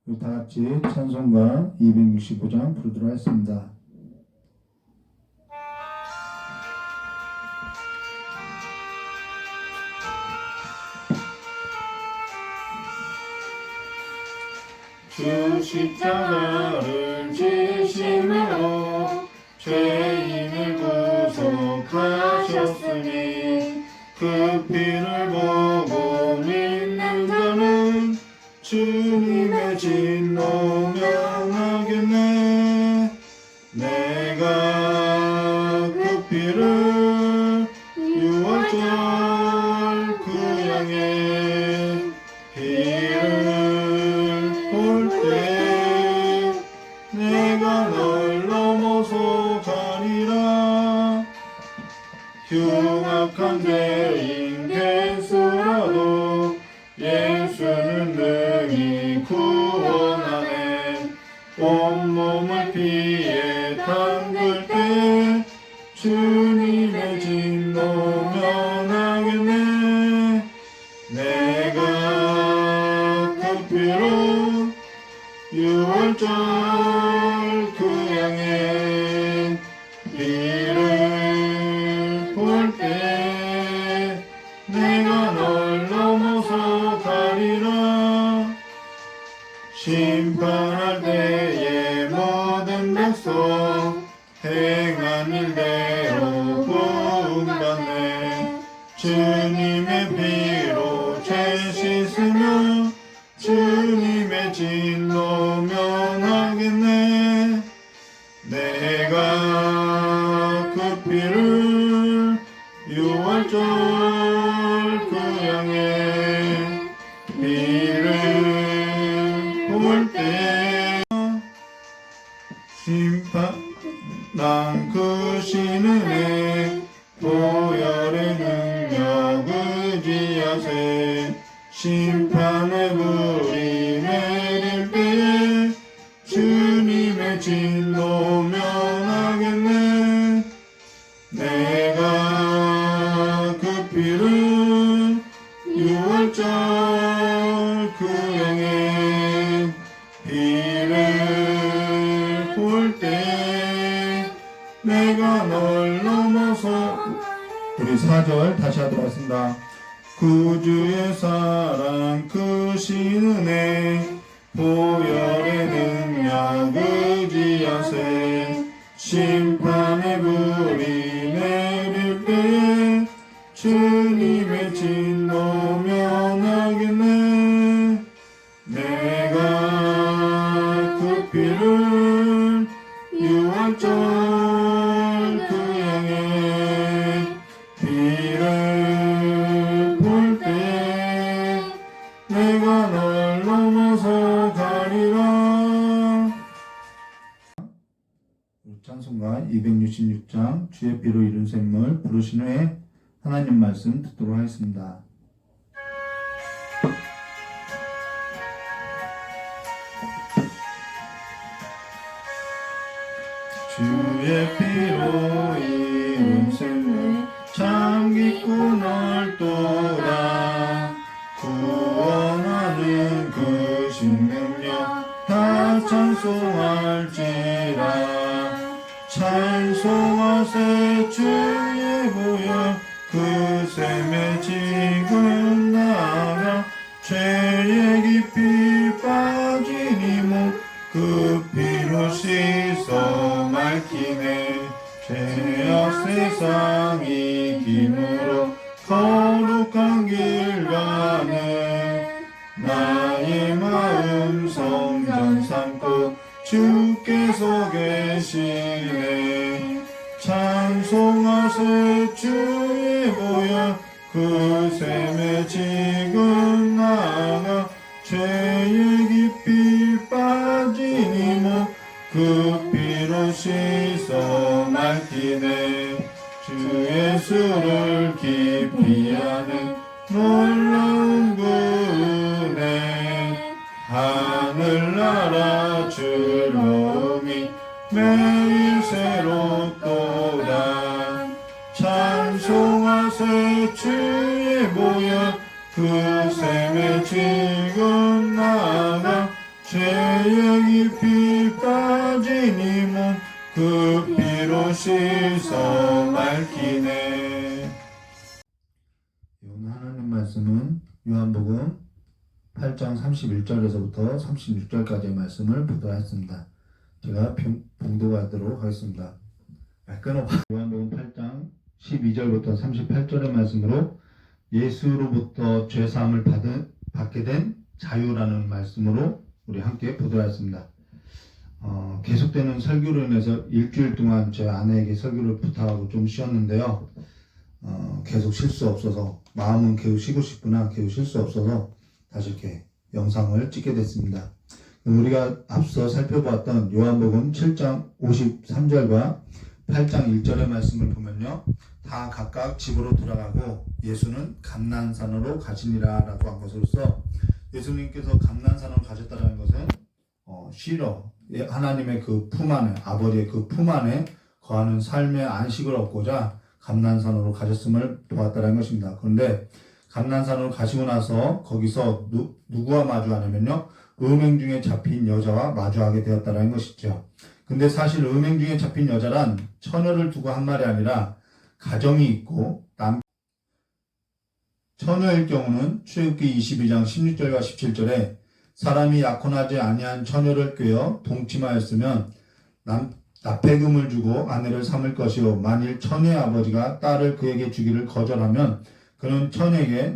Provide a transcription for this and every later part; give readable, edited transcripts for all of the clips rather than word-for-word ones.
우리 다 같이 찬송가 265장 부르도록 하겠습니다. 주 십자가를 지심으로 죄인을 구속하셨으니 그 피를 보고 믿는 자는 주님의 진노 명하겠네. 내가 그 피를 유월절 그 양의 피를 볼 때 내가 널 넘어서 가리라. 흉악한 죄인 개수라도 예수는 능히 구원하네. 온몸을 피에 담글 때 주님의 진노 면하겠네. 내가 그 피로 유월절 그 양의 피를 볼 때 내가 널 넘어서 가리라. 심판할 때에 모든 백성 행한 일대로 구원받네. 주님의 피로 죄 씻으며 주님의 진노 면하겠네. 내가 그 피를 유월절 그 양의 피를 볼 때 심판한 그 신은혜 보혈의 능력 의지하세. 심판의 불이 내릴 때에 주님의 진노 면하겠네. 내가 그 피를 유월절 그 양의 피를 볼 때 내가 널 넘어서. 우리 4절 다시 하도록 하겠습니다. 구주의 사랑 그 신은혜 보혈의 능력 의지하세. 심판의 불이 내릴 때에 주님의 진노 면하겠네. 내가 그 피를 유월절 그 양의 피를 볼 때 내가 널 넘어서 가리라. 찬송가 266장 주의 피로 이룬 샘물 부르신 후에 하나님 말씀 듣도록 하겠습니다. 주의 피로 이룬 샘물 참 깊고 넓도다. 구원하는 그 신능력 다 찬송할지라. 찬송하세 주의 보혈 그 샘에 지금 나가. 죄에 깊이 빠진 이몸 그 피로 씻어 맑히네. 죄악 세상 이김으로 거룩한 길 가네. 나의 마음 성전 삼고 주께서 계시네. 찬송하세 주의 보혈 그 샘에 지금 나가. 죄에 깊이 빠진 이몸 그 피로 씻어 맑히네. 주 예수를 깊이 아는 놀라운 그 은혜. 하늘나라 즐거움이 매일 새롭도다. 찬송하세 주의 보혈 그 샘에 지금 나가. 죄 죄의 깊이 빠진 이 몸 그 피로 씻어 밝히네. 오늘 하나님 말씀은 요한복음 8장 31절에서부터 36절까지의 말씀을 보도록 하겠습니다. 제가 봉독하도록 하겠습니다. 요한복음 8장 12절부터 38절의 말씀으로 예수로부터 죄사함을 받게 된 자유라는 말씀으로 우리 함께 보도록 하겠습니다. 계속되는 설교로 인해서 일주일 동안 제 아내에게 설교를 부탁하고 좀 쉬었는데요. 계속 쉴 수 없어서 마음은 계속 쉬고 싶으나 계속 쉴 수 없어서 다시 이렇게 영상을 찍게 됐습니다. 우리가 앞서 살펴보았던 요한복음 7장 53절과 8장 1절의 말씀을 보면요, 다 각각 집으로 돌아가고 예수는 감난산으로 가시니라 라고 한 것으로서 예수님께서 감난산으로 가셨다는 것은 쉬러 하나님의 그 품 안에, 아버지의 그 품 안에 거하는 삶의 안식을 얻고자 감난산으로 가셨음을 보았다는 것입니다. 그런데 감난산으로 가시고 나서 거기서 누구와 마주하냐면요, 음행 중에 잡힌 여자와 마주하게 되었다는 것이죠. 근데 사실 음행 중에 잡힌 여자란 처녀를 두고 한 말이 아니라 가정이 있고 처녀일 경우는 출애굽기 22장 16절과 17절에 사람이 약혼하지 아니한 처녀를 꿰어 동침하였으면 납폐금을 주고 아내를 삼을 것이요, 만일 처녀의 아버지가 딸을 그에게 주기를 거절하면 그는 처녀에게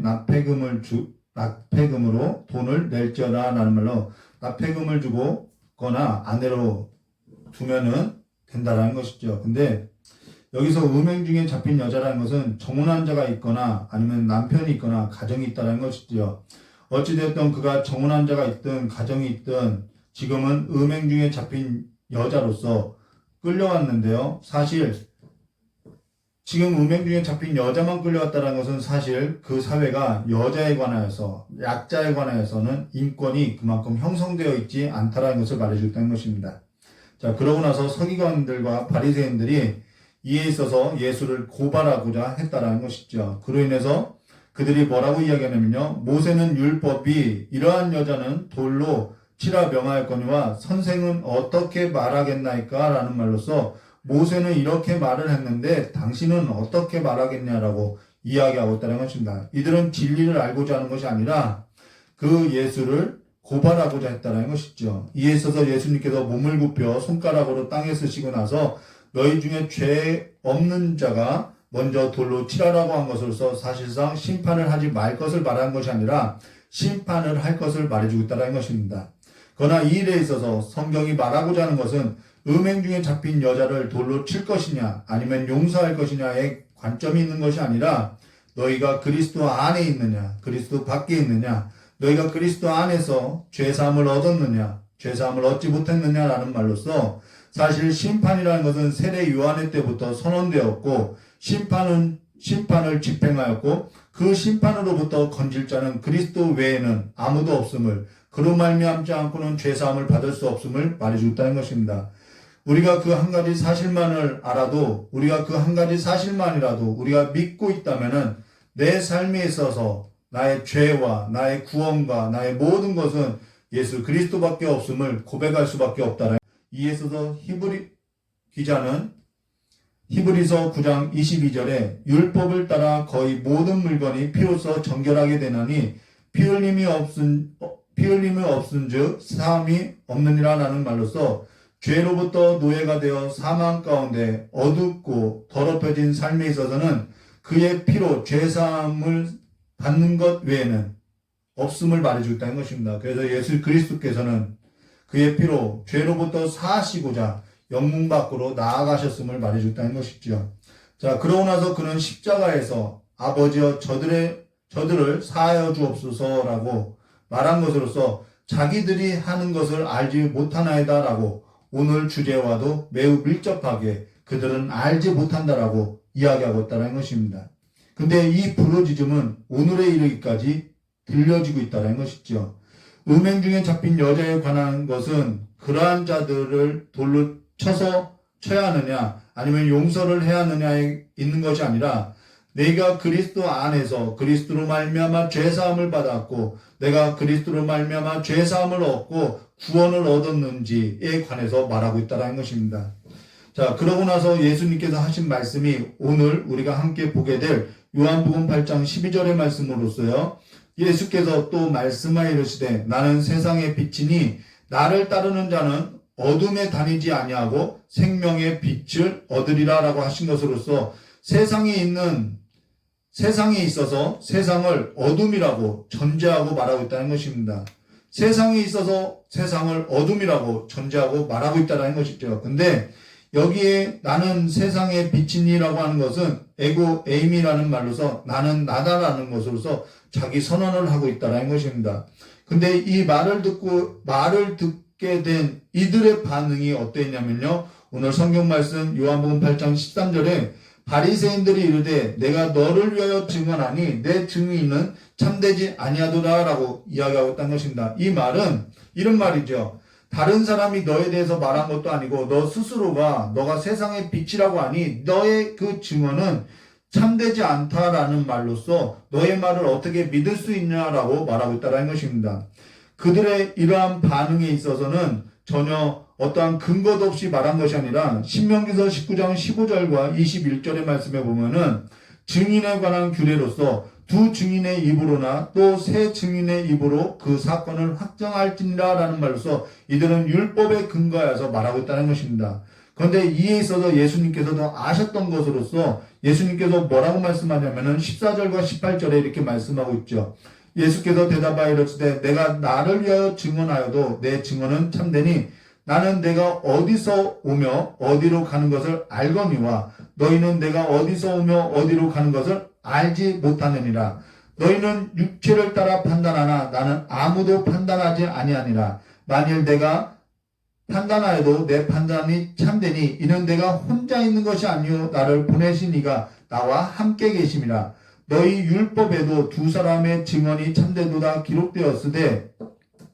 납폐금으로 돈을 낼지어다 라는 말로 납폐금을 주고거나 아내로 두면은 된다라는 것이죠. 근데 여기서 음행 중에 잡힌 여자라는 것은 정혼한 자가 있거나 아니면 남편이 있거나 가정이 있다는 것이죠. 어찌되었든 그가 정혼한 자가 있든 가정이 있든 지금은 음행 중에 잡힌 여자로서 끌려왔는데요. 사실 지금 음행 중에 잡힌 여자만 끌려왔다는 것은 사실 그 사회가 여자에 관하여서, 약자에 관하여서는 인권이 그만큼 형성되어 있지 않다라는 것을 말해주겠다는 것입니다. 자, 그러고 나서 서기관들과 바리새인들이 이에 있어서 예수를 고발하고자 했다라는 것이죠. 그로 인해서 그들이 뭐라고 이야기하냐면요, 모세는 율법이 이러한 여자는 돌로 치라 명하였거니와 선생은 어떻게 말하겠나이까 라는 말로써 모세는 이렇게 말을 했는데 당신은 어떻게 말하겠냐라고 이야기하고 있다는 것입니다. 이들은 진리를 알고자 하는 것이 아니라 그 예수를 고발하고자 했다는 것이죠. 이에 있어서 예수님께서 몸을 굽혀 손가락으로 땅에 쓰시고 나서 너희 중에 죄 없는 자가 먼저 돌로 치라라고 한 것으로서 사실상 심판을 하지 말 것을 말한 것이 아니라 심판을 할 것을 말해주고 있다는 것입니다. 그러나 이 일에 있어서 성경이 말하고자 하는 것은 음행 중에 잡힌 여자를 돌로 칠 것이냐 아니면 용서할 것이냐의 관점이 있는 것이 아니라 너희가 그리스도 안에 있느냐 그리스도 밖에 있느냐, 너희가 그리스도 안에서 죄사함을 얻었느냐 죄사함을 얻지 못했느냐라는 말로써 사실 심판이라는 것은 세례 요한의 때부터 선언되었고 심판을 집행하였고 그 심판으로부터 건질 자는 그리스도 외에는 아무도 없음을, 그로 말미암지 않고는 죄사함을 받을 수 없음을 말해주었다는 것입니다. 우리가 그 한 가지 사실만을 알아도, 우리가 그 한 가지 사실만이라도 우리가 믿고 있다면은 내 삶에 있어서 나의 죄와 나의 구원과 나의 모든 것은 예수 그리스도밖에 없음을 고백할 수밖에 없다는. 이에 있어서 히브리 기자는 히브리서 9장 22절에 율법을 따라 거의 모든 물건이 피로써 정결하게 되나니 피 흘림이 없은즉 사함이 없느니라 라는 말로써 죄로부터 노예가 되어 사망 가운데 어둡고 더럽혀진 삶에 있어서는 그의 피로 죄사함을 받는 것 외에는 없음을 말해주겠다는 것입니다. 그래서 예수 그리스도께서는 그의 피로 죄로부터 사하시고자 영문 밖으로 나아가셨음을 말해주겠다는 것이죠. 자, 그러고 나서 그는 십자가에서 아버지여 저들을 사하여 주옵소서라고 말한 것으로서 자기들이 하는 것을 알지 못하나이다 라고 오늘 주제와도 매우 밀접하게 그들은 알지 못한다라고 이야기하고 있다는 것입니다. 근데 이 부르짖음은 오늘에 이르기까지 들려지고 있다는 것이죠. 음행 중에 잡힌 여자에 관한 것은 그러한 자들을 돌로 쳐야 하느냐 아니면 용서를 해야 하느냐에 있는 것이 아니라 내가 그리스도 안에서 그리스도로 말미암아 죄 사함을 받았고 내가 그리스도로 말미암아 죄 사함을 얻고 구원을 얻었는지에 관해서 말하고 있다는 것입니다. 자, 그러고 나서 예수님께서 하신 말씀이 오늘 우리가 함께 보게 될 요한복음 8장 12절의 말씀으로서요. 예수께서 또 말씀하여 이르시되 나는 세상의 빛이니 나를 따르는 자는 어둠에 다니지 아니하고 생명의 빛을 얻으리라 라고 하신 것으로서 세상에 있어서 세상을 어둠이라고 전제하고 말하고 있다는 것입니다. 세상에 있어서 세상을 어둠이라고 전제하고 말하고 있다는 것이죠. 근데 여기에 나는 세상의 빛이니라고 하는 것은 에고 에임이라는 말로서 나는 나다라는 것으로서 자기 선언을 하고 있다는 것입니다. 근데 이 말을 듣게 된 이들의 반응이 어땠냐면요. 오늘 성경 말씀 요한복음 8장 13절에 바리새인들이 이르되 내가 너를 위하여 증언하니 내 증인은 참되지 아니하도다 라고 이야기하고 있다는 것입니다. 이 말은 이런 말이죠. 다른 사람이 너에 대해서 말한 것도 아니고 너 스스로가 너가 세상의 빛이라고 하니 너의 그 증언은 참되지 않다라는 말로써 너의 말을 어떻게 믿을 수 있냐라고 말하고 있다는 것입니다. 그들의 이러한 반응에 있어서는 전혀 어떠한 근거도 없이 말한 것이 아니라 신명기서 19장 15절과 21절의 말씀에 보면은 증인에 관한 규례로서 두 증인의 입으로나 또 세 증인의 입으로 그 사건을 확정할지니라 라는 말로서 이들은 율법에 근거해서 말하고 있다는 것입니다. 그런데 이에 있어서 예수님께서도 아셨던 것으로서 예수님께서 뭐라고 말씀하냐면은 14절과 18절에 이렇게 말씀하고 있죠. 예수께서 대답하여 이르시되 내가 나를 위하여 증언하여도 내 증언은 참되니 나는 내가 어디서 오며 어디로 가는 것을 알거니와 너희는 내가 어디서 오며 어디로 가는 것을 알지 못하느니라. 너희는 육체를 따라 판단하나 나는 아무도 판단하지 아니하니라. 만일 내가 판단하여도 내 판단이 참되니 이는 내가 혼자 있는 것이 아니요 나를 보내신 이가 나와 함께 계심이라. 너희 율법에도 두 사람의 증언이 참되도다 기록되었으되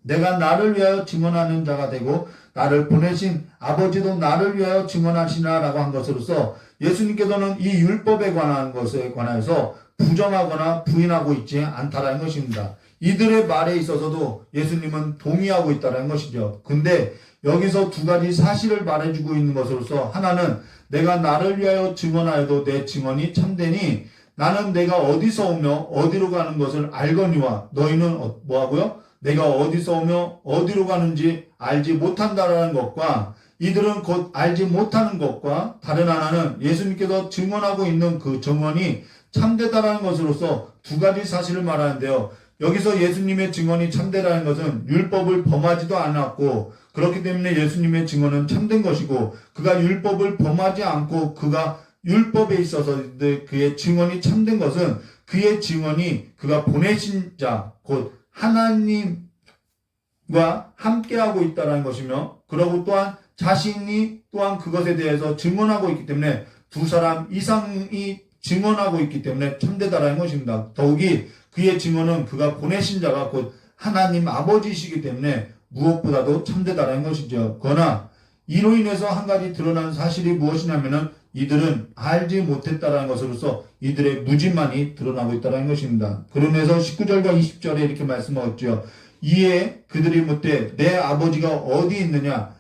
내가 나를 위하여 증언하는 자가 되고 나를 보내신 아버지도 나를 위하여 증언하시나 라고 한 것으로서 예수님께서는 이 율법에 관한 것에 관해서 부정하거나 부인하고 있지 않다라는 것입니다. 이들의 말에 있어서도 예수님은 동의하고 있다는 것이죠. 근데 여기서 두 가지 사실을 말해주고 있는 것으로서 하나는 내가 나를 위하여 증언하여도 내 증언이 참되니 나는 내가 어디서 오며 어디로 가는 것을 알거니와 너희는 뭐하고요? 내가 어디서 오며 어디로 가는지 알지 못한다라는 것과 이들은 곧 알지 못하는 것과 다른 하나는 예수님께서 증언하고 있는 그 증언이 참되다라는 것으로서 두 가지 사실을 말하는데요. 여기서 예수님의 증언이 참되다는 것은 율법을 범하지도 않았고 그렇기 때문에 예수님의 증언은 참된 것이고 그가 율법을 범하지 않고 그가 율법에 있어서 그의 증언이 참된 것은 그의 증언이 그가 보내신 자 곧 하나님과 함께하고 있다는 것이며 그러고 또한 자신이 또한 그것에 대해서 증언하고 있기 때문에 두 사람 이상이 증언하고 있기 때문에 참되다라는 것입니다. 더욱이 그의 증언은 그가 보내신 자가 곧 하나님 아버지이시기 때문에 무엇보다도 참되다라는 것이죠. 그러나 이로 인해서 한 가지 드러난 사실이 무엇이냐면은 이들은 알지 못했다라는 것으로서 이들의 무지만이 드러나고 있다는 것입니다. 그러면서 19절과 20절에 이렇게 말씀하셨죠. 이에 그들이 묻되 내 아버지가 어디 있느냐?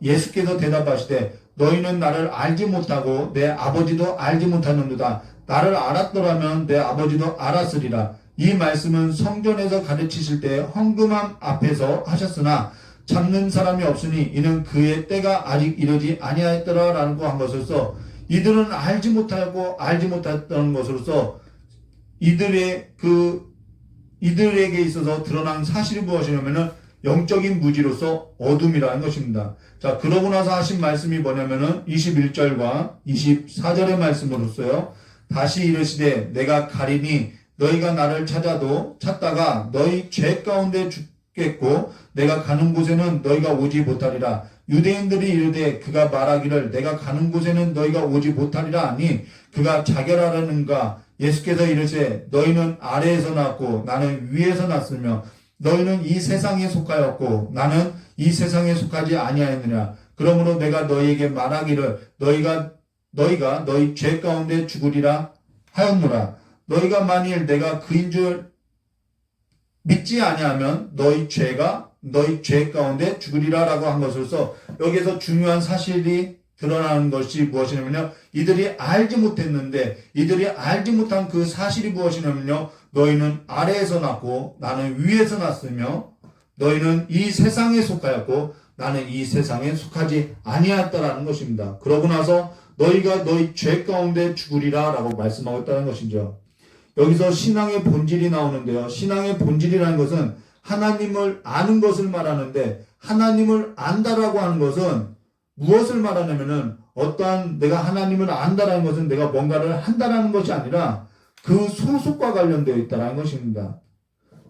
예수께서 대답하시되 너희는 나를 알지 못하고 내 아버지도 알지 못하는도다. 나를 알았더라면 내 아버지도 알았으리라. 이 말씀은 성전에서 가르치실 때 헌금함 앞에서 하셨으나 잡는 사람이 없으니 이는 그의 때가 아직 이르지 아니하였더라라고 한 것으로서 이들은 알지 못하고 알지 못했던 것으로서 이들에게 있어서 드러난 사실이 무엇이냐면은 영적인 무지로서 어둠이라는 것입니다. 자, 그러고 나서 하신 말씀이 뭐냐면은 21절과 24절의 말씀으로서요. 다시 이르시되 내가 가리니 너희가 나를 찾다가 너희 죄 가운데 죽겠고 내가 가는 곳에는 너희가 오지 못하리라. 유대인들이 이르되 그가 말하기를 내가 가는 곳에는 너희가 오지 못하리라 하니 그가 자결하려는가. 예수께서 이르시되 너희는 아래에서 났고 나는 위에서 났으며 너희는 이 세상에 속하였고 나는 이 세상에 속하지 아니하였느냐. 그러므로 내가 너희에게 말하기를 너희가 너희 죄 가운데 죽으리라 하였노라. 너희가 만일 내가 그인 줄 믿지 아니하면 너희 죄 가운데 죽으리라라고 한 것으로서 여기에서 중요한 사실이 드러나는 것이 무엇이냐면요. 이들이 알지 못했는데 이들이 알지 못한 그 사실이 무엇이냐면요. 너희는 아래에서 났고 나는 위에서 났으며 너희는 이 세상에 속하였고 나는 이 세상에 속하지 아니하였다라는 것입니다. 그러고 나서 너희가 너희 죄 가운데 죽으리라 라고 말씀하고 있다는 것이죠. 여기서 신앙의 본질이 나오는데요. 신앙의 본질이라는 것은 하나님을 아는 것을 말하는데 하나님을 안다라고 하는 것은 무엇을 말하냐면은 어떠한 내가 하나님을 안다라는 것은 내가 뭔가를 한다라는 것이 아니라 그 소속과 관련되어 있다라는 것입니다.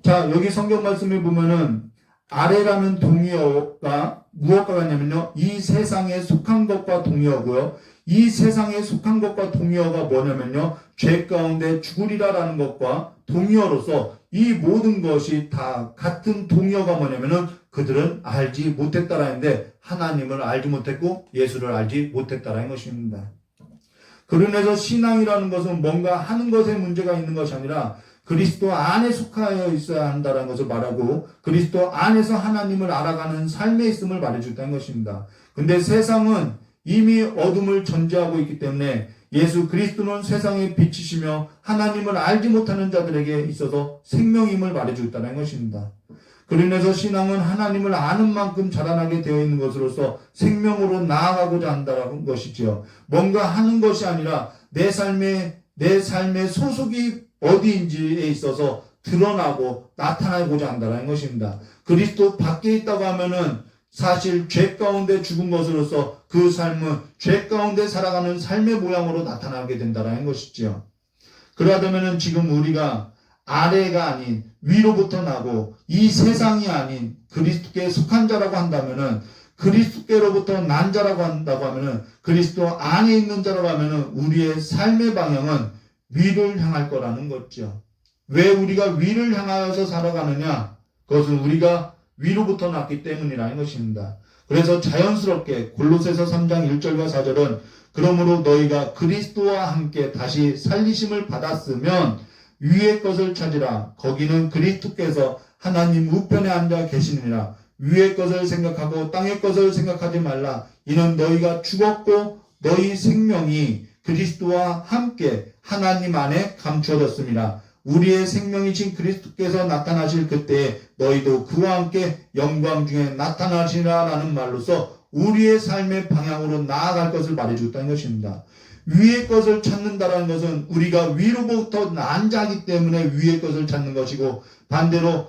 자, 여기 성경 말씀에 보면은 아래라는 동의어가 무엇과 같냐면요. 이 세상에 속한 것과 동의어고요. 이 세상에 속한 것과 동의어가 뭐냐면요. 죄 가운데 죽으리라라는 것과 동의어로서 이 모든 것이 다 같은 동의어가 뭐냐면은 그들은 알지 못했다라는데 하나님을 알지 못했고 예수를 알지 못했다라는 것입니다. 그러면서 신앙이라는 것은 뭔가 하는 것에 문제가 있는 것이 아니라 그리스도 안에 속하여 있어야 한다는 것을 말하고 그리스도 안에서 하나님을 알아가는 삶에 있음을 말해줬다는 것입니다. 근데 세상은 이미 어둠을 전제하고 있기 때문에 예수 그리스도는 세상의 빛이시며 하나님을 알지 못하는 자들에게 있어서 생명임을 말해주었다는 것입니다. 그러면서 신앙은 하나님을 아는 만큼 자라나게 되어 있는 것으로서 생명으로 나아가고자 한다는 것이지요. 뭔가 하는 것이 아니라 내 삶의 소속이 어디인지에 있어서 드러나고 나타나고자 한다는 것입니다. 그리스도 밖에 있다고 하면은 사실 죄 가운데 죽은 것으로서 그 삶은 죄 가운데 살아가는 삶의 모양으로 나타나게 된다는 것이지요. 그러다면은 지금 우리가 아래가 아닌 위로부터 나고 이 세상이 아닌 그리스도께 속한 자라고 한다면은 그리스도께로부터 난 자라고 한다고 하면은 그리스도 안에 있는 자라고 하면은 우리의 삶의 방향은 위를 향할 거라는 거죠. 왜 우리가 위를 향하여서 살아가느냐? 그것은 우리가 위로부터 났기 때문이라는 것입니다. 그래서 자연스럽게 골로새서 3장 1절과 4절은 그러므로 너희가 그리스도와 함께 다시 살리심을 받았으면 위의 것을 찾으라. 거기는 그리스도께서 하나님 우편에 앉아 계시느니라. 위의 것을 생각하고 땅의 것을 생각하지 말라. 이는 너희가 죽었고 너희 생명이 그리스도와 함께 하나님 안에 감추어졌습니다. 우리의 생명이신 그리스도께서 나타나실 그때에 너희도 그와 함께 영광 중에 나타나시라라는 말로서 우리의 삶의 방향으로 나아갈 것을 말해주었다는 것입니다. 위의 것을 찾는다라는 것은 우리가 위로부터 난 자이기 때문에 위의 것을 찾는 것이고 반대로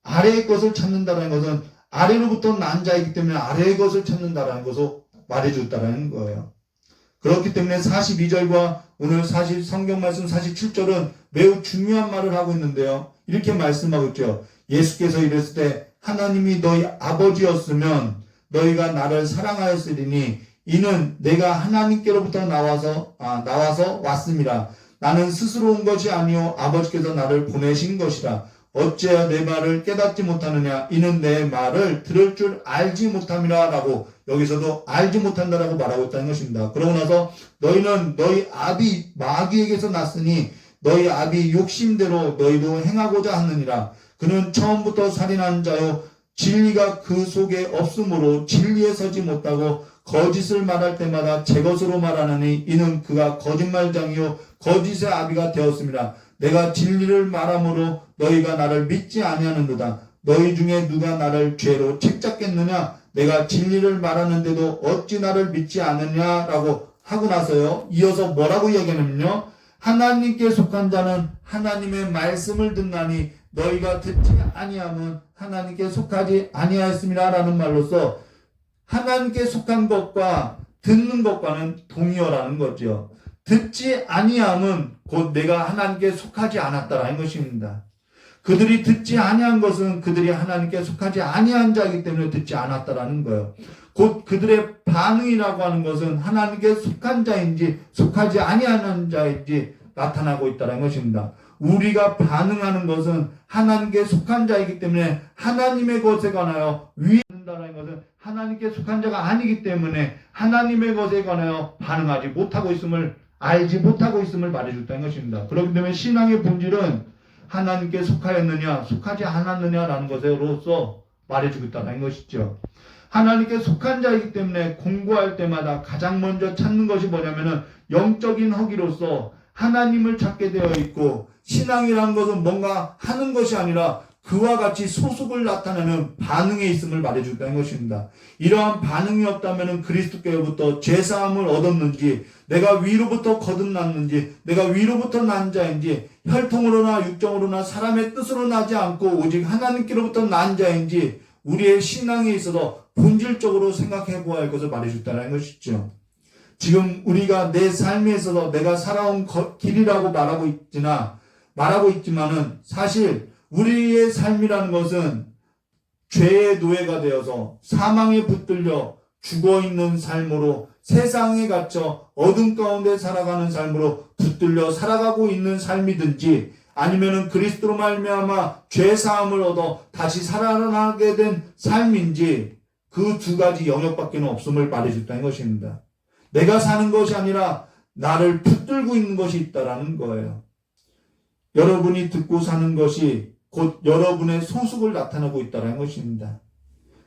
아래의 것을 찾는다라는 것은 아래로부터 난 자이기 때문에 아래의 것을 찾는다라는 것을 말해줬다라는 거예요. 그렇기 때문에 42절과 오늘 성경 말씀 47절은 매우 중요한 말을 하고 있는데요. 이렇게 말씀하고 있죠. 예수께서 이랬을 때 하나님이 너희 아버지였으면 너희가 나를 사랑하였으리니 이는 내가 하나님께로부터 나와서 왔습니다. 나는 스스로 온 것이 아니요 아버지께서 나를 보내신 것이라. 어찌하여 내 말을 깨닫지 못하느냐? 이는 내 말을 들을 줄 알지 못함이라 라고 여기서도 알지 못한다라고 말하고 있다는 것입니다. 그러고 나서 너희는 너희 아비 마귀에게서 났으니 너희 아비 욕심대로 너희도 행하고자 하느니라. 그는 처음부터 살인한 자요 진리가 그 속에 없으므로 진리에 서지 못하고 거짓을 말할 때마다 제 것으로 말하느니 이는 그가 거짓말장이요 거짓의 아비가 되었습니다. 내가 진리를 말함으로 너희가 나를 믿지 아니하는도다. 너희 중에 누가 나를 죄로 책잡겠느냐? 내가 진리를 말하는데도 어찌 나를 믿지 않느냐라고 하고 나서요. 이어서 뭐라고 이야기하냐면요. 하나님께 속한 자는 하나님의 말씀을 듣나니 너희가 듣지 아니하면 하나님께 속하지 아니하였습니다라는 말로서 하나님께 속한 것과 듣는 것과는 동의어라는 거죠. 듣지 아니함은 곧 내가 하나님께 속하지 않았다라는 것입니다. 그들이 듣지 아니한 것은 그들이 하나님께 속하지 아니한 자이기 때문에 듣지 않았다라는 거예요. 곧 그들의 반응이라고 하는 것은 하나님께 속한 자인지 속하지 아니하는 자인지 나타나고 있다는 것입니다. 우리가 반응하는 것은 하나님께 속한 자이기 때문에 하나님의 것에 관하여 위한다는 것은 하나님께 속한 자가 아니기 때문에 하나님의 것에 관하여 반응하지 못하고 있음을 알지 못하고 있음을 말해줬다는 것입니다. 그렇기 때문에 신앙의 본질은 하나님께 속하였느냐 속하지 않았느냐라는 것으로서 말해주겠다는 것이죠. 하나님께 속한 자이기 때문에 공부할 때마다 가장 먼저 찾는 것이 뭐냐면은 영적인 허기로서 하나님을 찾게 되어 있고, 신앙이라는 것은 뭔가 하는 것이 아니라 그와 같이 소속을 나타내는 반응에 있음을 말해준다는 것입니다. 이러한 반응이 없다면 그리스도께로부터 죄사함을 얻었는지, 내가 위로부터 거듭났는지, 내가 위로부터 난 자인지, 혈통으로나 육정으로나 사람의 뜻으로 나지 않고 오직 하나님께로부터 난 자인지 우리의 신앙에 있어서 본질적으로 생각해 보아야 할 것을 말해줬다는 것이죠. 지금 우리가 내 삶에 있어서 내가 살아온 길이라고 말하고 있지만은 사실 우리의 삶이라는 것은 죄의 노예가 되어서 사망에 붙들려 죽어있는 삶으로, 세상에 갇혀 어둠 가운데 살아가는 삶으로 붙들려 살아가고 있는 삶이든지, 아니면은 그리스도로 말미암아 죄 사함을 얻어 다시 살아나게 된 삶인지, 그 두 가지 영역밖에 없음을 말해줬다는 것입니다. 내가 사는 것이 아니라 나를 붙들고 있는 것이 있다라는 거예요. 여러분이 듣고 사는 것이 곧 여러분의 소속을 나타내고 있다는 것입니다.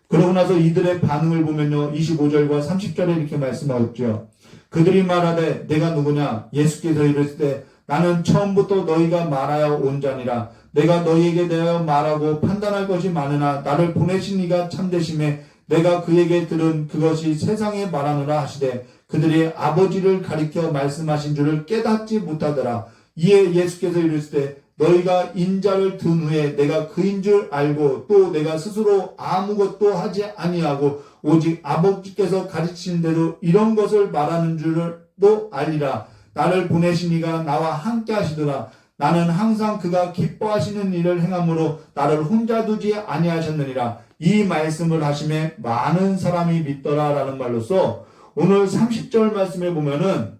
그러고 나서 이들의 반응을 보면요, 25절과 30절에 이렇게 말씀하였죠. 그들이 말하되 내가 누구냐? 예수께서 이르실 때 나는 처음부터 너희가 말하여 온 자니라. 내가 너희에게 대하여 말하고 판단할 것이 많으나 나를 보내신 이가 참되심에 내가 그에게 들은 그것이 세상에 말하노라 하시되 그들이 아버지를 가리켜 말씀하신 줄을 깨닫지 못하더라. 이에 예수께서 이르실 때 너희가 인자를 든 후에 내가 그인 줄 알고 또 내가 스스로 아무것도 하지 아니하고 오직 아버지께서 가르치신 대로 이런 것을 말하는 줄도 알리라. 나를 보내신 이가 나와 함께 하시더라. 나는 항상 그가 기뻐하시는 일을 행함으로 나를 혼자 두지 아니하셨느니라. 이 말씀을 하심에 많은 사람이 믿더라라는 말로서, 오늘 30절 말씀에 보면은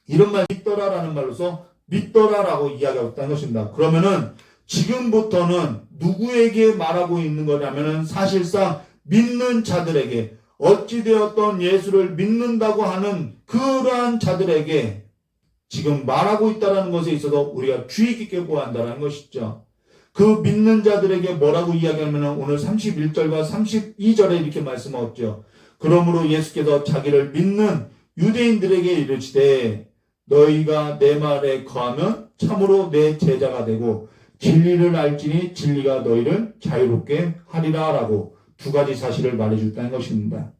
이런 말, 믿더라라는 말로서 믿더라라고 이야기하고 있다는 것입니다. 그러면은 지금부터는 누구에게 말하고 있는 거냐면은 사실상 믿는 자들에게, 어찌되었던 예수를 믿는다고 하는 그러한 자들에게 지금 말하고 있다는 것에 있어서 우리가 주의 깊게 보아야 한다는 것이죠. 그 믿는 자들에게 뭐라고 이야기하면 오늘 31절과 32절에 이렇게 말씀하셨죠. 그러므로 예수께서 자기를 믿는 유대인들에게 이르시되 너희가 내 말에 거하면 참으로 내 제자가 되고 진리를 알지니 진리가 너희를 자유롭게 하리라 라고 두 가지 사실을 말해줬다는 것입니다.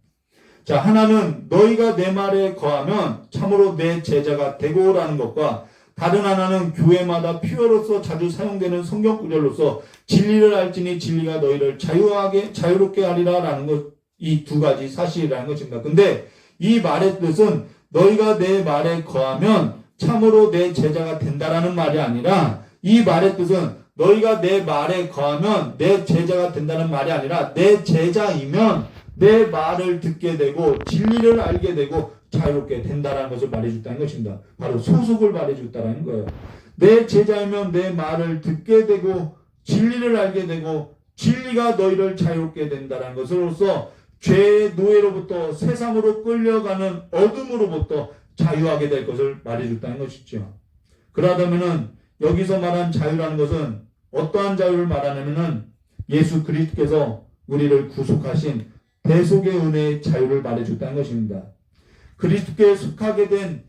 자, 하나는 너희가 내 말에 거하면 참으로 내 제자가 되고라는 것과, 다른 하나는 교회마다 필요로서 자주 사용되는 성경 구절로서 진리를 알지니 진리가 너희를 자유롭게 하리라라는 것, 이 두 가지 사실이라는 것입니다. 근데 이 말의 뜻은 너희가 내 말에 거하면 참으로 내 제자가 된다라는 말이 아니라, 이 말의 뜻은 너희가 내 말에 거하면 내 제자가 된다는 말이 아니라 내 제자이면 내 말을 듣게 되고 진리를 알게 되고 자유롭게 된다라는 것을 말해줬다는 것입니다. 바로 소속을 말해줬다는 거예요. 내 제자이면 내 말을 듣게 되고 진리를 알게 되고 진리가 너희를 자유롭게 된다는 것으로서 죄의 노예로부터 세상으로 끌려가는 어둠으로부터 자유하게 될 것을 말해줬다는 것이죠. 그러다면은 여기서 말한 자유라는 것은 어떠한 자유를 말하냐면은 예수 그리스도께서 우리를 구속하신 대속의 은혜의 자유를 말해줬다는 것입니다. 그리스도께 속하게 된,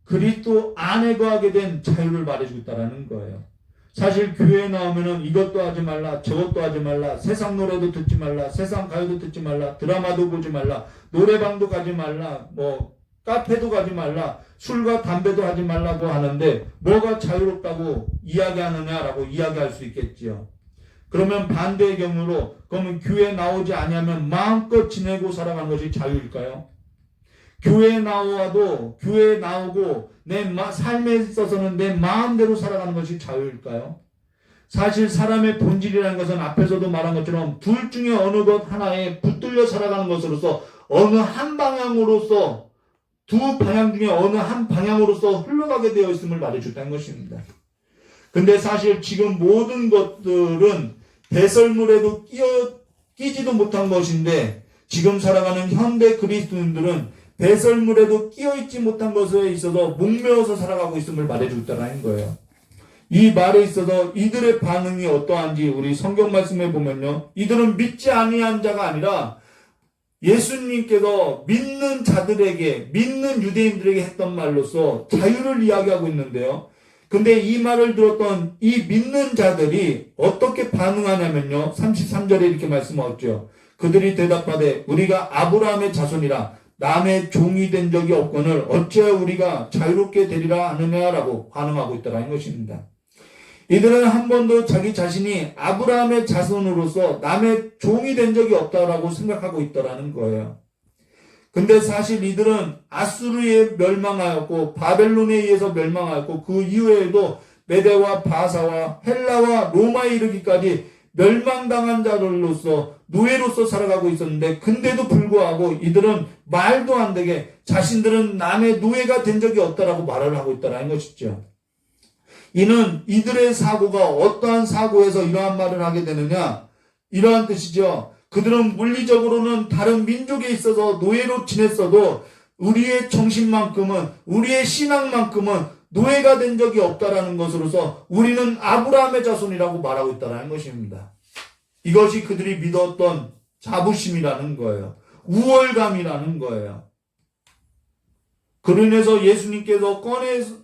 그리스도 안에 거하게 된 자유를 말해주겠다라는 거예요. 사실 교회에 나오면은 이것도 하지 말라, 저것도 하지 말라, 세상 노래도 듣지 말라, 세상 가요도 듣지 말라, 드라마도 보지 말라, 노래방도 가지 말라, 카페도 가지 말라, 술과 담배도 하지 말라고 하는데 뭐가 자유롭다고 이야기하느냐라고 이야기할 수 있겠지요. 그러면 반대의 경우로, 그러면 교회에 나오지 아니하면 마음껏 지내고 살아가는 것이 자유일까요? 교회에 나오고 내 삶에 있어서는 내 마음대로 살아가는 것이 자유일까요? 사실 사람의 본질이라는 것은 앞에서도 말한 것처럼 둘 중에 어느 것 하나에 붙들려 살아가는 것으로서 어느 한 방향으로서, 두 방향 중에 어느 한 방향으로서 흘러가게 되어 있음을 말해줬다는 것입니다. 근데 사실 지금 모든 것들은 배설물에도 끼지도 못한 것인데 지금 살아가는 현대 그리스도인들은 배설물에도 끼어있지 못한 것에 있어서 목매어서 살아가고 있음을 말해주고 있다는 거예요. 이 말에 있어서 이들의 반응이 어떠한지 우리 성경 말씀에 보면요, 이들은 믿지 아니한 자가 아니라 예수님께서 믿는 자들에게, 믿는 유대인들에게 했던 말로서 자유를 이야기하고 있는데요. 근데 이 말을 들었던 이 믿는 자들이 어떻게 반응하냐면요, 33절에 이렇게 말씀하셨죠. 그들이 대답하되 우리가 아브라함의 자손이라 남의 종이 된 적이 없거늘 어찌하여 우리가 자유롭게 되리라 하느냐라고 반응하고 있다는 것입니다. 이들은 한 번도 자기 자신이 아브라함의 자손으로서 남의 종이 된 적이 없다라고 생각하고 있더라는 거예요. 근데 사실 이들은 아수르에 멸망하였고 바벨론에 의해서 멸망하였고 그 이후에도 메대와 바사와 헬라와 로마에 이르기까지 멸망당한 자들로서 노예로서 살아가고 있었는데, 근데도 불구하고 이들은 말도 안 되게 자신들은 남의 노예가 된 적이 없다라고 말을 하고 있다는 것이죠. 이는 이들의 사고가 어떠한 사고에서 이러한 말을 하게 되느냐, 이러한 뜻이죠. 그들은 물리적으로는 다른 민족에 있어서 노예로 지냈어도 우리의 정신만큼은, 우리의 신앙만큼은 노예가 된 적이 없다라는 것으로서 우리는 아브라함의 자손이라고 말하고 있다는 것입니다. 이것이 그들이 믿었던 자부심이라는 거예요. 우월감이라는 거예요. 그로 인해서 예수님께서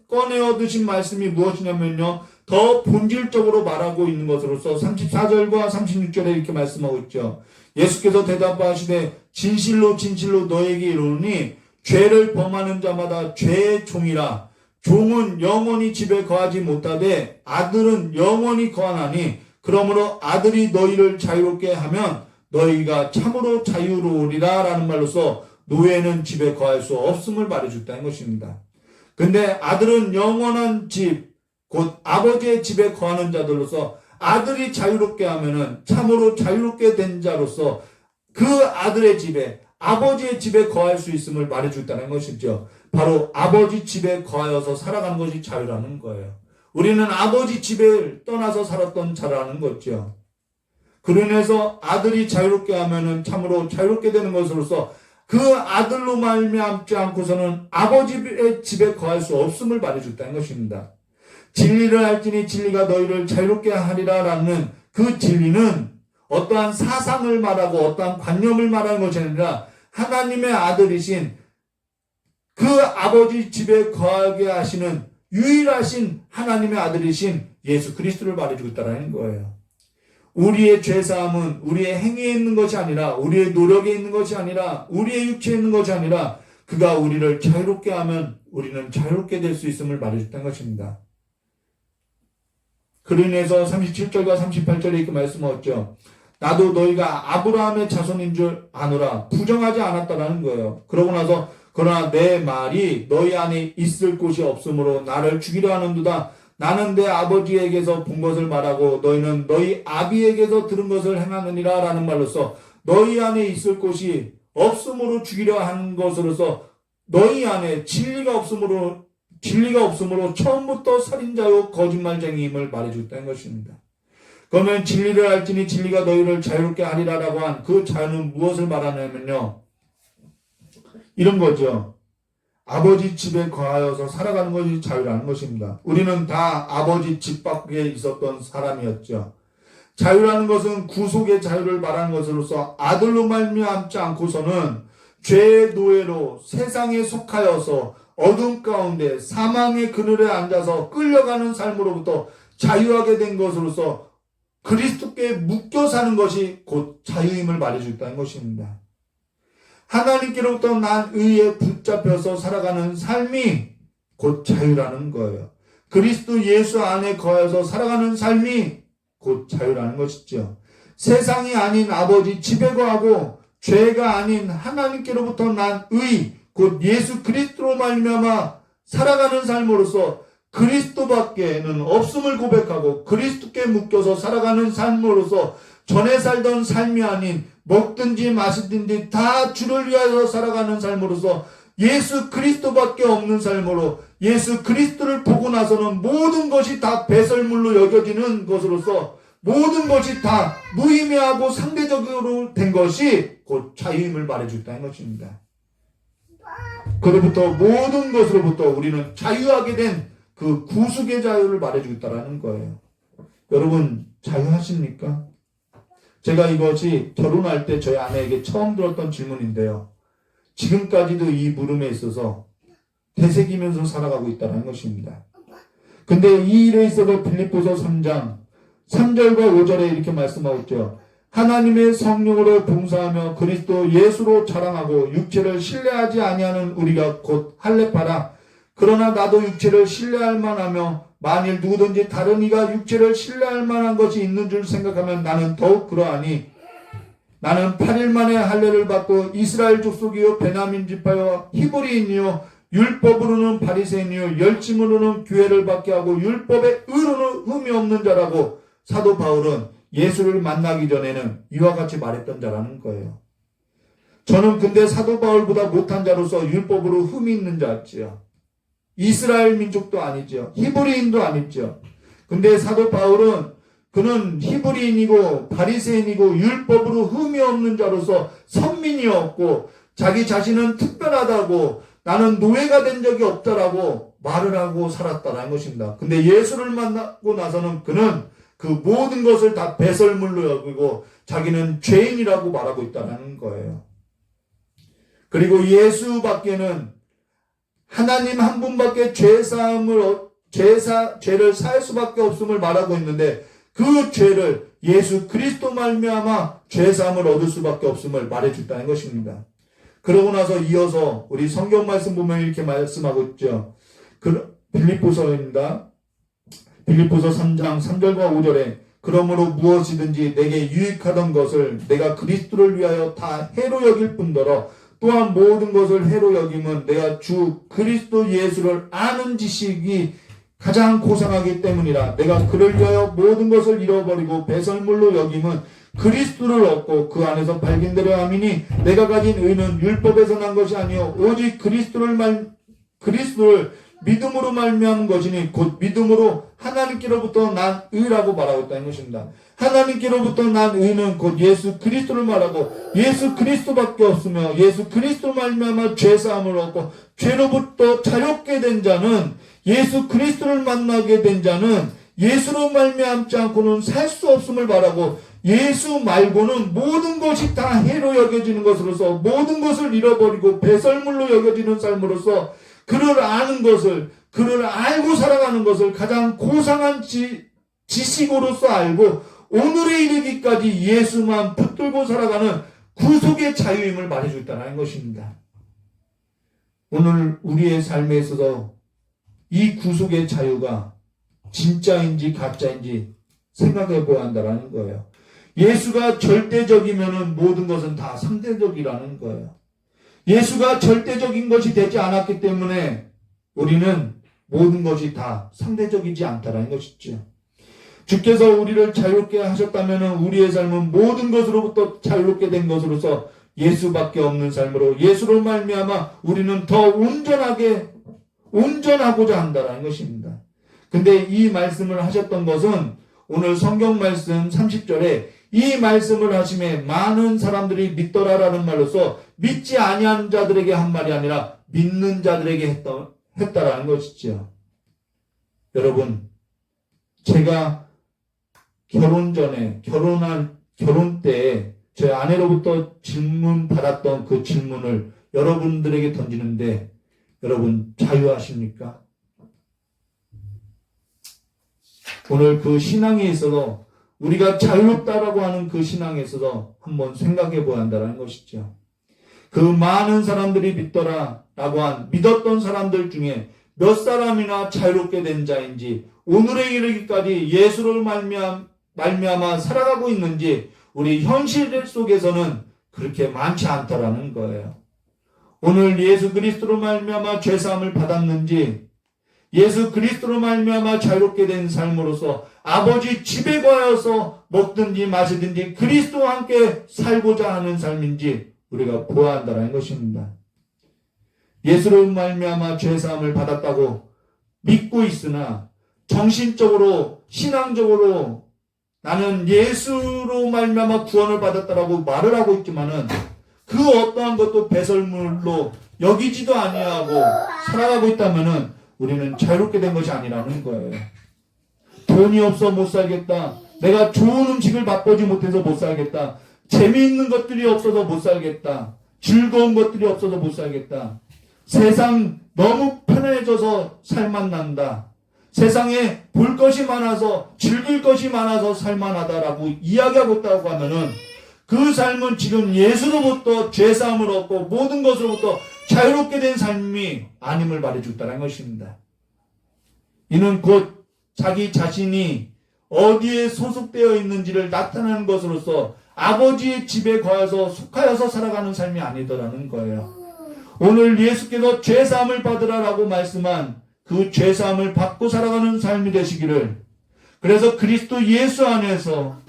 꺼내어 드신 말씀이 무엇이냐면요, 더 본질적으로 말하고 있는 것으로서 34절과 36절에 이렇게 말씀하고 있죠. 예수께서 대답하시되 진실로 진실로 너에게 이르노니 죄를 범하는 자마다 죄의 종이라. 종은 영원히 집에 거하지 못하되 아들은 영원히 거하나니 그러므로 아들이 너희를 자유롭게 하면 너희가 참으로 자유로우리라 라는 말로서 노예는 집에 거할 수 없음을 말해줬다는 것입니다. 근데 아들은 영원한 집, 곧 아버지의 집에 거하는 자들로서 아들이 자유롭게 하면은 참으로 자유롭게 된 자로서 그 아들의 집에, 아버지의 집에 거할 수 있음을 말해줬다는 것이죠. 바로 아버지 집에 거하여서 살아가는 것이 자유라는 거예요. 우리는 아버지 집을 떠나서 살았던 자라는 거죠. 그로 인해서 아들이 자유롭게 하면은 참으로 자유롭게 되는 것으로서 그 아들로 말미암지 않고서는 아버지의 집에 거할 수 없음을 말해줬다는 것입니다. 진리를 알지니 진리가 너희를 자유롭게 하리라라는 그 진리는 어떠한 사상을 말하고 어떠한 관념을 말하는 것이 아니라 하나님의 아들이신 그 아버지 집에 거하게 하시는 유일하신 하나님의 아들이신 예수 그리스도를 말해주고 있다는 거예요. 우리의 죄사함은 우리의 행위에 있는 것이 아니라, 우리의 노력에 있는 것이 아니라, 우리의 육체에 있는 것이 아니라 그가 우리를 자유롭게 하면 우리는 자유롭게 될 수 있음을 말해줬다는 것입니다. 그로 인해서 37절과 38절에 이렇게 말씀하셨죠. 나도 너희가 아브라함의 자손인 줄 아노라. 부정하지 않았다라는 거예요. 그러고 나서 그러나 내 말이 너희 안에 있을 곳이 없으므로 나를 죽이려 하는도다. 나는 내 아버지에게서 본 것을 말하고 너희는 너희 아비에게서 들은 것을 행하느니라 라는 말로서 너희 안에 있을 곳이 없으므로 죽이려 하는 것으로서 너희 안에 진리가 없으므로 처음부터 살인자요 거짓말쟁이임을 말해줬다는 것입니다. 그러면 진리를 알지니 진리가 너희를 자유롭게 하리라라고 한 그 자유는 무엇을 말하냐면요, 이런 거죠. 아버지 집에 거하여서 살아가는 것이 자유라는 것입니다. 우리는 다 아버지 집 밖에 있었던 사람이었죠. 자유라는 것은 구속의 자유를 말하는 것으로서 아들로 말미암지 않고서는 죄의 노예로 세상에 속하여서 어둠 가운데 사망의 그늘에 앉아서 끌려가는 삶으로부터 자유하게 된 것으로서 그리스도께 묶여 사는 것이 곧 자유임을 말해줬다는 것입니다. 하나님께로부터 난 의에 붙잡혀서 살아가는 삶이 곧 자유라는 거예요. 그리스도 예수 안에 거해서 살아가는 삶이 곧 자유라는 것이죠. 세상이 아닌 아버지 집에 거하고 죄가 아닌 하나님께로부터 난 의, 곧 예수 그리스도로 말미암아 살아가는 삶으로서 그리스도밖에는 없음을 고백하고 그리스도께 묶여서 살아가는 삶으로서 전에 살던 삶이 아닌 먹든지 마시든지 다 주를 위하여 살아가는 삶으로서 예수 그리스도밖에 없는 삶으로 예수 그리스도를 보고 나서는 모든 것이 다 배설물로 여겨지는 것으로서 모든 것이 다 무의미하고 상대적으로 된 것이 곧 자유임을 말해줬다는 것입니다. 그로부터 모든 것으로부터 우리는 자유하게 된 그 구속의 자유를 말해주고 있다는 거예요. 여러분 자유하십니까? 제가 이것이 결혼할 때 저희 아내에게 처음 들었던 질문인데요. 지금까지도 이 물음에 있어서 되새기면서 살아가고 있다는 것입니다. 근데 이 일에 있어서 빌립보서 3장 3절과 5절에 이렇게 말씀하고 있죠. 하나님의 성령으로 봉사하며 그리스도 예수로 자랑하고 육체를 신뢰하지 아니하는 우리가 곧 할례파라. 그러나 나도 육체를 신뢰할 만하며 만일 누구든지 다른 이가 육체를 신뢰할 만한 것이 있는 줄 생각하면 나는 더욱 그러하니 나는 8일 만에 할례를 받고 이스라엘 족속이요 베냐민 지파요 히브리인이요 율법으로는 바리새인이요 열심으로는 교회를 받게 하고 율법의 의로는 흠이 없는 자라고 사도 바울은 예수를 만나기 전에는 이와 같이 말했던 자라는 거예요. 저는 근데 사도 바울보다 못한 자로서 율법으로 흠이 있는 자였지요. 이스라엘 민족도 아니죠. 히브리인도 아니죠. 근데 사도 바울은 그는 히브리인이고 바리새인이고 율법으로 흠이 없는 자로서 선민이었고 자기 자신은 특별하다고 나는 노예가 된 적이 없다라고 말을 하고 살았다는 것입니다. 근데 예수를 만나고 나서는 그는 그 모든 것을 다 배설물로 여기고 자기는 죄인이라고 말하고 있다는 거예요. 그리고 예수밖에는 하나님 한 분밖에 죄를 사할 수밖에 없음을 말하고 있는데 그 죄를 예수 그리스도 말미암아 죄사함을 얻을 수밖에 없음을 말해줬다는 것입니다. 그러고 나서 이어서 우리 성경 말씀 보면 이렇게 말씀하고 있죠. 빌립보서입니다. 빌립보서 3장 3절과 5절에 그러므로 무엇이든지 내게 유익하던 것을 내가 그리스도를 위하여 다 해로 여길 뿐더러 또한 모든 것을 해로 여김은 내가 주 그리스도 예수를 아는 지식이 가장 고상하기 때문이라. 내가 그를 위하여 모든 것을 잃어버리고 배설물로 여김은 그리스도를 얻고 그 안에서 발견되려 함이니 내가 가진 의는 율법에서 난 것이 아니요 오직 그리스도를 믿음으로 말미암은 것이니 곧 믿음으로 하나님께로부터 난 의라고 말하고 있다는 것입니다. 하나님께로부터 난 의는 곧 예수 그리스도를 말하고 예수 그리스도밖에 없으며 예수 그리스도 말미암아 죄사함을 얻고 죄로부터 자유롭게 된 자는 예수 그리스도를 만나게 된 자는 예수로 말미암지 않고는 살 수 없음을 말하고 예수 말고는 모든 것이 다 해로 여겨지는 것으로서 모든 것을 잃어버리고 배설물로 여겨지는 삶으로서 그를 아는 것을 그를 알고 살아가는 것을 가장 고상한 지식으로서 알고 오늘에 이르기까지 예수만 붙들고 살아가는 구속의 자유임을 말해주고 있다는 것입니다. 오늘 우리의 삶에 있어서 이 구속의 자유가 진짜인지 가짜인지 생각해 보아야 한다는 거예요. 예수가 절대적이면 모든 것은 다 상대적이라는 거예요. 예수가 절대적인 것이 되지 않았기 때문에 우리는 모든 것이 다 상대적이지 않다라는 것이죠. 주께서 우리를 자유롭게 하셨다면 우리의 삶은 모든 것으로부터 자유롭게 된 것으로서 예수밖에 없는 삶으로 예수로 말미암아 우리는 더 온전하고자 한다는 것입니다. 근데 이 말씀을 하셨던 것은 오늘 성경 말씀 30절에 이 말씀을 하심에 많은 사람들이 믿더라라는 말로서 믿지 아니한 자들에게 한 말이 아니라 믿는 자들에게 했다라는 것이죠. 여러분, 제가 결혼 때에 제 아내로부터 질문 받았던 그 질문을 여러분들에게 던지는데 여러분 자유하십니까? 오늘 그 신앙에 있어서 우리가 자유롭다라고 하는 그 신앙에 있어서 한번 생각해 보아야 한다는 것이죠. 그 많은 사람들이 믿더라라고 한 믿었던 사람들 중에 몇 사람이나 자유롭게 된 자인지 오늘에 이르기까지 예수를 말미암아 살아가고 있는지 우리 현실 속에서는 그렇게 많지 않다라는 거예요. 오늘 예수 그리스도로 말미암아 죄사함을 받았는지 예수 그리스도로 말미암아 자유롭게 된 삶으로서 아버지 집에 가서 먹든지 마시든지 그리스도와 함께 살고자 하는 삶인지 우리가 보아야 한다는 것입니다. 예수로 말미암아 죄사함을 받았다고 믿고 있으나 정신적으로 신앙적으로 나는 예수로 말미암아 구원을 받았다라고 말을 하고 있지만은 그 어떠한 것도 배설물로 여기지도 아니하고 살아가고 있다면은 우리는 자유롭게 된 것이 아니라는 거예요. 돈이 없어 못 살겠다. 내가 좋은 음식을 맛보지 못해서 못 살겠다. 재미있는 것들이 없어서 못 살겠다. 즐거운 것들이 없어서 못 살겠다. 세상 너무 편해져서 살만 난다. 세상에 볼 것이 많아서 즐길 것이 많아서 살만하다라고 이야기하고 있다고 하면은 그 삶은 지금 예수로부터 죄사함을 얻고 모든 것으로부터 자유롭게 된 삶이 아님을 말해줬다는 것입니다. 이는 곧 자기 자신이 어디에 소속되어 있는지를 나타내는 것으로서 아버지의 집에 거해서 속하여서 살아가는 삶이 아니더라는 거예요. 오늘 예수께서 죄사함을 받으라라고 말씀한 그 죄사함을 받고 살아가는 삶이 되시기를, 그래서 그리스도 예수 안에서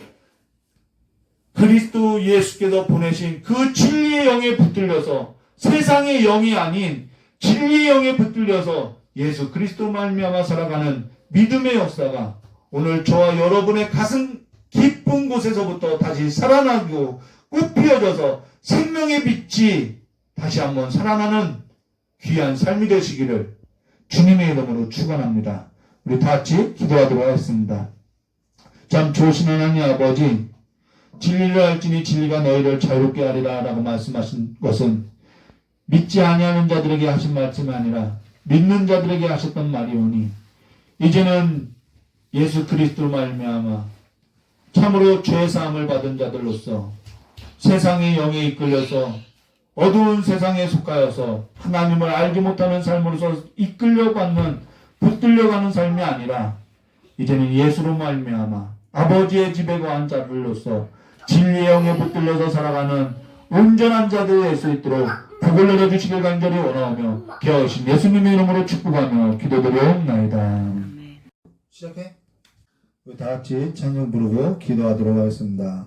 그리스도 예수께서 보내신 그 진리의 영에 붙들려서 세상의 영이 아닌 진리의 영에 붙들려서 예수 그리스도 말미암아 살아가는 믿음의 역사가 오늘 저와 여러분의 가슴 깊은 곳에서부터 다시 살아나고 꽃피어져서 생명의 빛이 다시 한번 살아나는 귀한 삶이 되시기를 주님의 이름으로 축원합니다. 우리 다 같이 기도하도록 하겠습니다. 참 좋으신 하나님 아버지, 진리를 알지니 진리가 너희를 자유롭게 하리라 라고 말씀하신 것은 믿지 아니하는 자들에게 하신 말씀이 아니라 믿는 자들에게 하셨던 말이오니, 이제는 예수 그리스도로 말미암아 참으로 죄사함을 받은 자들로서 세상의 영에 이끌려서 어두운 세상에 속하여서 하나님을 알지 못하는 삶으로서 이끌려받는, 붙들려가는 삶이 아니라 이제는 예수로 말미암아 아버지의 집에 거한 자들로서 진리의 영에 붙들려서 살아가는 온전한 자들이 될 수 있도록 복을 내려주시길 간절히 원하오며 기하오신 예수님의 이름으로 축복하며 기도드려옵나이다. 시작해. 우리 다 같이 찬양 부르고 기도하도록 하겠습니다.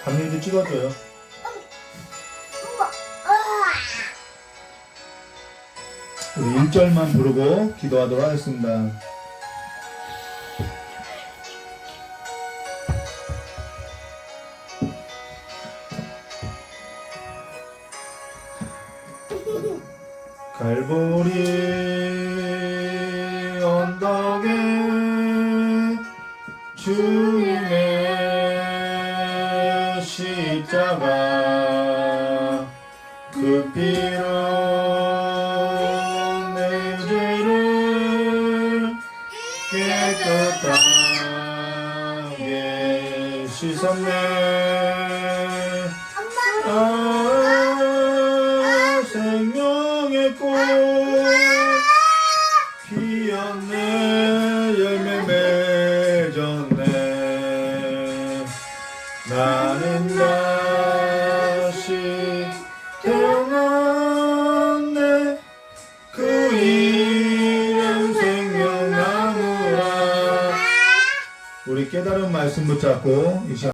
담임도 찍어줘요. 우리 1절만 부르고 기도하도록 하겠습니다. 갈보리 언덕에 주님의 십자가 그 피로 내 죄를 깨끗하게 씻었네. 생명의 꽃 피었네. 열매 맺었네. 나는 다시 태어났네. 그 이름 생명나무라. 우리 깨달은 말씀 붙잡고 이 시간